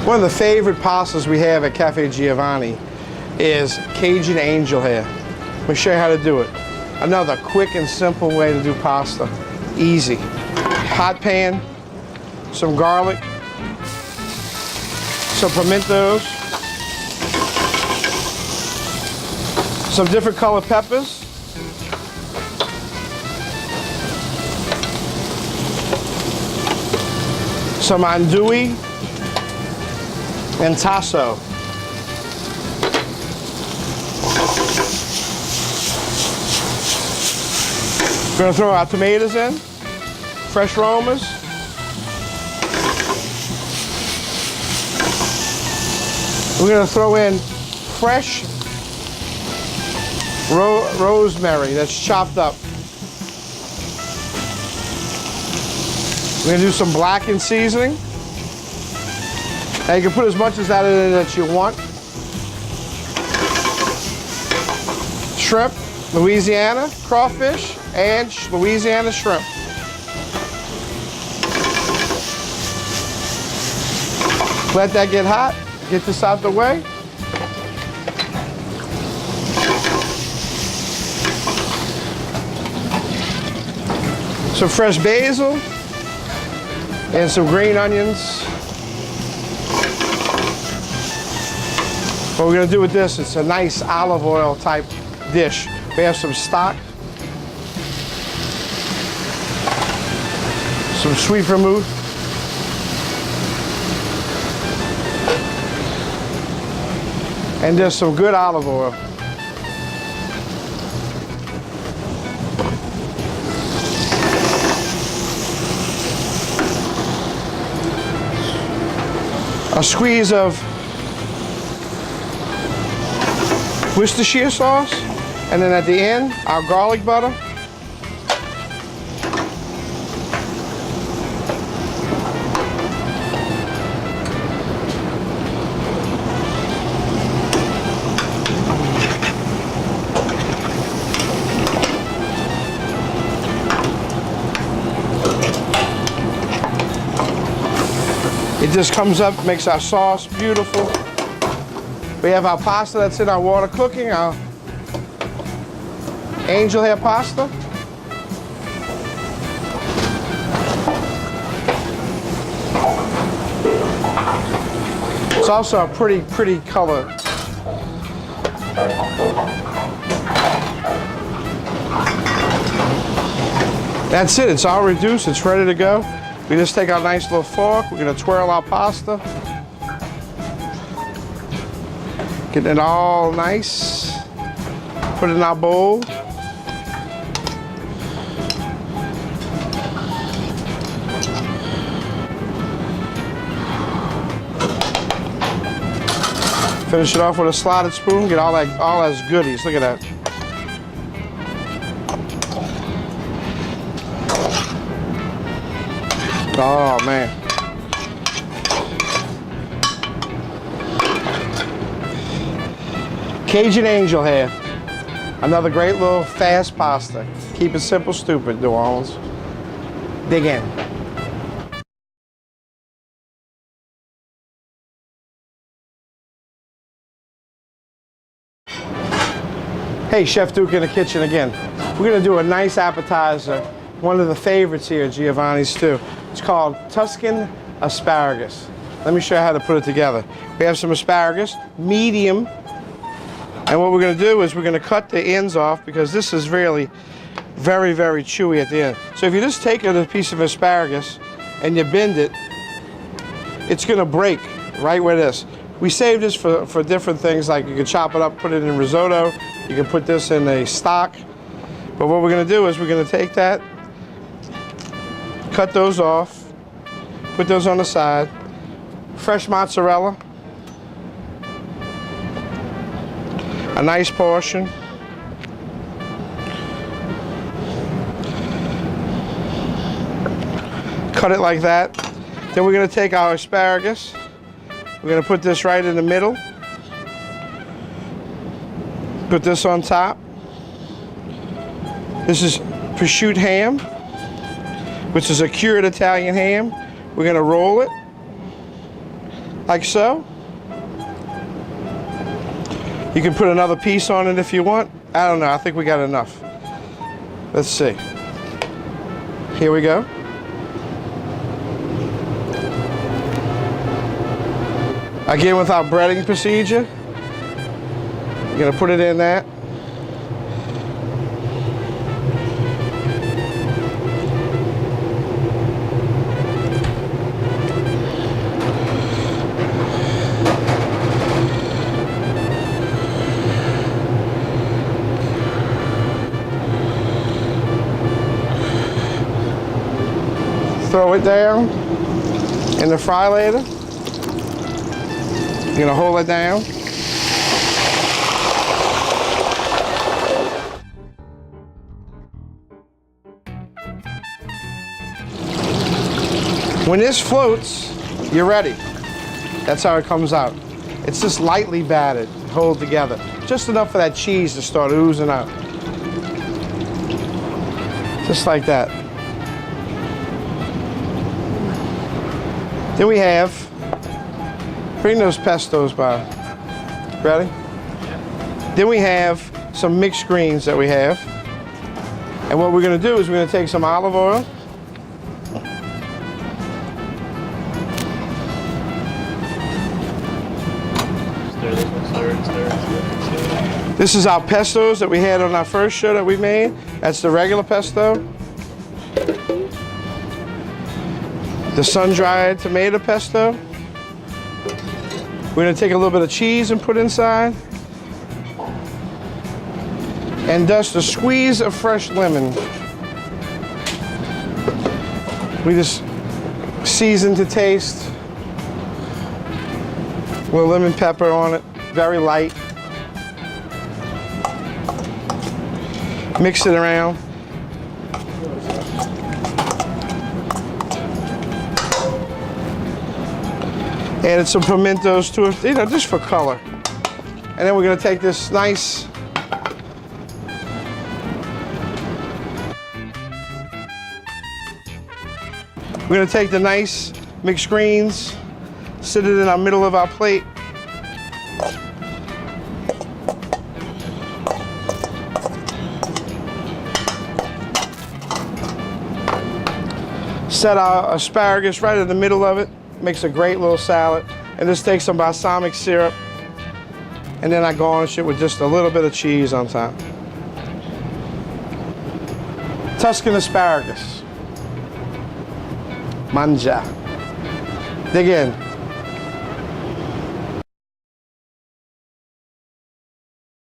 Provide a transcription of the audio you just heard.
One of the favorite pastas we have at Cafe Giovanni is Cajun angel hair. Let me show you how to do it. Another quick and simple way to do pasta. Easy. Hot pan, some garlic, some pimientos, some different colored peppers, some andouille and tasso. We're going to throw our tomatoes in, fresh aromas. We're going to throw in fresh rosemary that's chopped up. We're going to do some blackened seasoning. Now you can put as much of that in it as you want. Shrimp, Louisiana crawfish, and Louisiana shrimp. Let that get hot. Get this out the way. Some fresh basil and some green onions. What we're going to do with this, it's a nice olive oil type dish. We have some stock, some sweet vermouth, and just some good olive oil. A squeeze of Worcestershire sauce, and then at the end, our garlic butter. It just comes up, makes our sauce beautiful. We have our pasta that's in our water cooking, our angel hair pasta. It's also a pretty color. That's it, it's all reduced, it's ready to go. We just take our nice little fork, we're gonna twirl our pasta. Get it all nice. Put it in our bowl. Finish it off with a slotted spoon. Get all those goodies. Look at that. Oh man. Cajun angel hair. Another great little fast pasta. Keep it simple, stupid, New Orleans. Dig in. Hey, Chef Duke in the kitchen again. We're gonna do a nice appetizer. One of the favorites here at Giovanni's too. It's called Tuscan Asparagus. Let me show you how to put it together. We have some asparagus, medium. And what we're going to do is we're going to cut the ends off because this is really very, very chewy at the end. So if you just take a piece of asparagus and you bend it, it's going to break right where it is. We save this for different things, like you can chop it up, put it in risotto, you can put this in a stock. But what we're going to do is we're going to take that, cut those off, put those on the side, fresh mozzarella, a nice portion. Cut it like that. Then we're going to take our asparagus. We're going to put this right in the middle. Put this on top. This is prosciutto ham, which is a cured Italian ham. We're going to roll it like so. You can put another piece on it if you want. I don't know, I think we got enough. Let's see. Here we go. Again, with our breading procedure, you're gonna put it in that. Throw it down in the fry later. You're gonna hold it down. When this floats, you're ready. That's how it comes out. It's just lightly battered, hold together. Just enough for that cheese to start oozing out. Just like that. Then we have, bring those pestos by. Ready? Then we have some mixed greens that we have. And what we're gonna do is we're gonna take some olive oil. This is our pestos that we had on our first show that we made. That's the regular pesto. The sun-dried tomato pesto. We're gonna take a little bit of cheese and put inside. And just a squeeze of fresh lemon. We just season to taste. A little lemon pepper on it, very light. Mix it around. Added some pimentos to it, you know, just for color. And then we're gonna take this nice we're gonna take the nice mixed greens, sit it in our middle of our plate. Set our asparagus right in the middle of it. Makes a great little salad. And just take some balsamic syrup. And then I garnish it with just a little bit of cheese on top. Tuscan asparagus. Manja. Dig in.